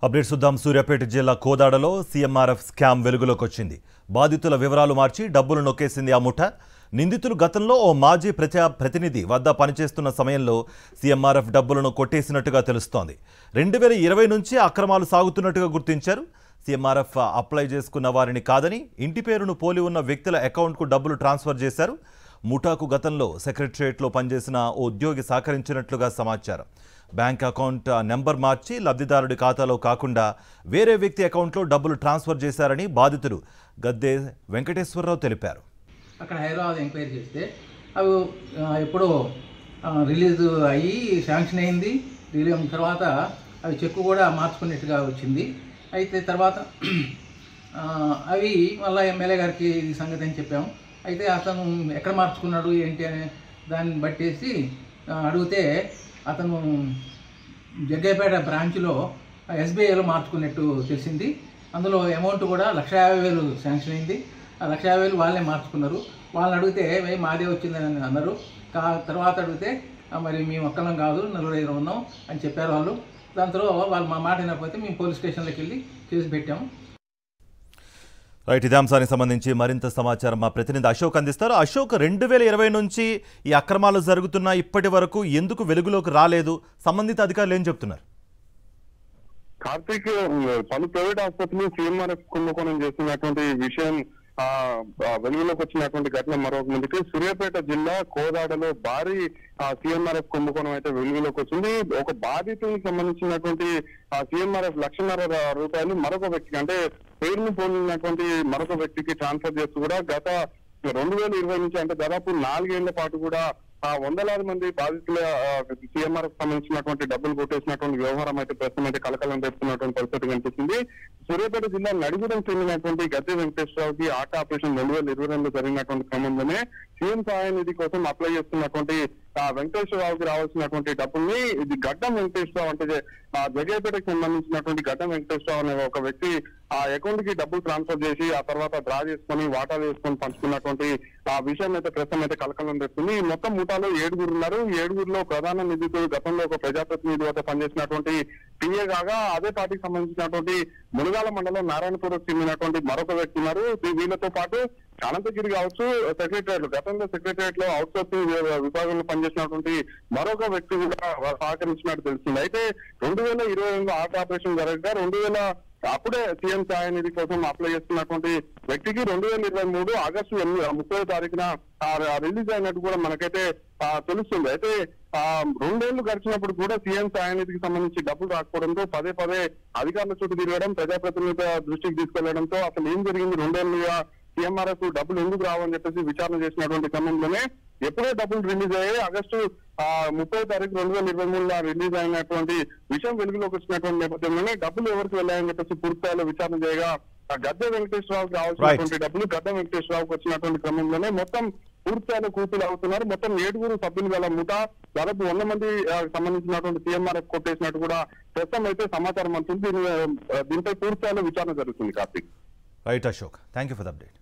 Update చూద్దాం. సూర్యాపేట జిల్లా కోదాడలో CMRF scam వెలుగులోకి వచ్చింది. బాధితుల వివరాలు మార్చి డబ్బులు నొక్కేసింది ఆ ముఠ. నిందితులు గతంలో ఓ మాజీ ప్రతినిధి వద్ద పనిచేస్తున్న సమయంలో సీఎంఆర్ఎఫ్ డబ్బులను కొట్టేసినట్టుగా తెలుస్తోంది. 2020 నుంచి అక్రమాలు సాగుతున్నట్టుగా గుర్తించారు. సీఎంఆర్ఎఫ్ అప్లై చేసుకున్న వారిని కాదని ఇంటి పేరును పోలి ఉన్న వ్యక్తుల అకౌంట్కు డబ్బులు ట్రాన్స్ఫర్ చేశారు. ముఠాకు గతంలో సెక్రటరియట్లో పనిచేసిన ఓ ఉద్యోగి సహకరించినట్లుగా సమాచారం. బ్యాంక్ అకౌంట్ నెంబర్ మార్చి లబ్ధిదారుడి ఖాతాలో కాకుండా వేరే వ్యక్తి అకౌంట్లో డబ్బులు ట్రాన్స్ఫర్ చేశారని బాధితుడు గద్దె వెంకటేశ్వరరావు తెలిపారు. అక్కడ హైదరాబాద్ ఎంక్వైరీ చేస్తే అవి ఎప్పుడో రిలీజ్ అయ్యి శాంక్షన్ అయింది. రిలీజ్ అయిన తర్వాత అవి చెక్కు కూడా మార్చుకున్నట్టుగా వచ్చింది. అయితే తర్వాత అవి మళ్ళీ ఎమ్మెల్యే గారికి ఈ సంగతి అని చెప్పాము. అయితే అతను ఎక్కడ మార్చుకున్నాడు ఏంటి అనే దాన్ని బట్టేసి అడిగితే అతను జగ్గయ్యపేట బ్రాంచ్లో ఎస్బీఐలో మార్చుకున్నట్టు తెలిసింది. అందులో అమౌంట్ కూడా 1,50,000 శాంక్షన్ అయింది. ఆ 1,50,000 వాళ్ళే మార్చుకున్నారు. వాళ్ళని అడిగితే మాదే వచ్చిందని అన్నారు. తర్వాత అడిగితే మరి మేము ఒక్కలం కాదు, 4-5 ఉన్నాం అని చెప్పారు వాళ్ళు. దాంతో వాళ్ళు మా మాట వినకపోతే మేము పోలీస్ స్టేషన్లోకి వెళ్ళి కేసు పెట్టాము. రైట్, ఇదే అంశానికి సంబంధించి మరింత సమాచారం మా ప్రతినిధి అశోక్ అందిస్తారు. అశోక్, 2020 నుంచి ఈ అక్రమాలు జరుగుతున్నా ఇప్పటి వరకు ఎందుకు వెలుగులోకి రాలేదు? సంబంధిత అధికారులు ఏం చెప్తున్నారు? కార్తీక్, పలు ప్రైవేట్ ఆసుపత్రులు సీఎంఆర్ఎఫ్ కుంభకోణం చేస్తున్నటువంటి విషయం వెలుగులోకి వచ్చినటువంటి ఘటన మరొక ముందుకి సూర్యాపేట జిల్లా కోదాడలో భారీ సీఎంఆర్ఎఫ్ కుంభకోణం అయితే వెలుగులోకి వచ్చింది. ఒక బాధితునికి సంబంధించినటువంటి సీఎంఆర్ఎఫ్ 1,50,000 రూపాయలు మరొక వ్యక్తికి, అంటే పేరును పోలినటువంటి మరొక వ్యక్తికి ట్రాన్స్ఫర్ చేస్తూ కూడా గత 2020 నుంచి, అంటే దాదాపు 4 ఏళ్ల పాటు కూడా వందలాది మంది బాధితుల సీఎంఆర్ఎఫ్ సంబంధించినటువంటి డబ్బులు కొట్టేసినటువంటి వ్యవహారం అయితే ప్రస్తుతం అయితే కలకలం రేపుతున్నటువంటి పరిస్థితి కనిపిస్తుంది. సూర్యాపేట జిల్లా నడిగూడెం చెందినటువంటి గద్దె వెంకటేశ్వరరావుకి ఆట ఆపరేషన్ 2022లో జరిగినటువంటి క్రమంలోనే సీఎం సహాయ నిధి కోసం అప్లై చేస్తున్నటువంటి వెంకటేశ్వరరావుకి రావాల్సినటువంటి డబ్బుల్ని ఇది గడ్డం వెంకటేశ్వరరావు, అంటే జగ్గయ్యపేటకు సంబంధించినటువంటి గడ్డం వెంకటేశ్వరరావు అనే ఒక వ్యక్తి ఆ అకౌంట్ కి డబ్బులు ట్రాన్స్ఫర్ చేసి ఆ తర్వాత డ్రా చేసుకొని వాటాలు వేసుకొని పంచుకున్నటువంటి ఆ విషయం అయితే ప్రస్తుతం అయితే కలకలం తెస్తుంది. ఈ మొత్తం ముఠాలో 7 ఉన్నారు. 7లో ప్రధాన నిందితుడు గతంలో ఒక ప్రజాప్రతినిధి వద్ద పనిచేసినటువంటి పిఏ కాగా అదే పార్టీకి సంబంధించినటువంటి మునగాల మండలం నారాయణపూర్కు చెందినటువంటి మరొక వ్యక్తి ఉన్నారు. వీళ్ళతో పాటు అనంతగిరి కావచ్చు, సెక్రటరియట్, గతంలో సెక్రటరియట్ లో అవుట్ సోర్సింగ్ విభాగంలో పనిచేసినటువంటి మరొక వ్యక్తి కూడా సహకరించినట్టు తెలుస్తుంది. అయితే 2020లో ఆట ఆపరేషన్ జరగగా అప్పుడే సీఎం సహాయ నిధి కోసం అప్లై చేస్తున్నటువంటి వ్యక్తికి 2023 ఆగస్టు 30వ తారీఖున రిలీజ్ అయినట్టు కూడా మనకైతే తెలుస్తుంది. అయితే 2 ఏళ్లు గడిచినప్పుడు కూడా సీఎం సహాయ నిధికి సంబంధించి డబ్బులు రాకపోవడంతో పదే అధికారుల చుట్టూ తిరగడం, ప్రజాప్రతినిధుల దృష్టికి తీసుకెళ్లడంతో అసలు ఏం జరిగింది, 2 ఏళ్లుగా సీఎంఆర్ఎఫ్ డబ్బులు ఎందుకు రావని చెప్పేసి విచారణ చేసినటువంటి క్రమంలోనే ఎప్పుడో డబ్బులు రిలీజ్ అయ్యాయి. ఆగస్టు 30వ తారీఖు 2023లో రిలీజ్ అయినటువంటి విషయం వెలుగులోకి వచ్చినటువంటి నేపథ్యంలోనే డబ్బులు ఎవరికి వెళ్ళాయని చెప్పేసి పూర్తిస్థాయిలో విచారణ చేయగా గద్దె వెంకటేశ్వరరావుకి రావాల్సినటువంటి డబ్బులు గద్దె వెంకటేశ్వరరావుకి వచ్చినటువంటి క్రమంలోనే మొత్తం పూర్తిస్థాయిలో కూతులు అవుతున్నారు. మొత్తం 7 సభ్యులు గల ముఠా దాదాపు 100 మంది సంబంధించినటువంటి సీఎంఆర్ఎఫ్ కొట్టేసినట్టు కూడా ప్రస్తుతం అయితే సమాచారం అందుతుంది. దీనిపై పూర్తిస్థాయిలో విచారణ జరుగుతుంది. Karthik. Right Ashok, thank you for the update.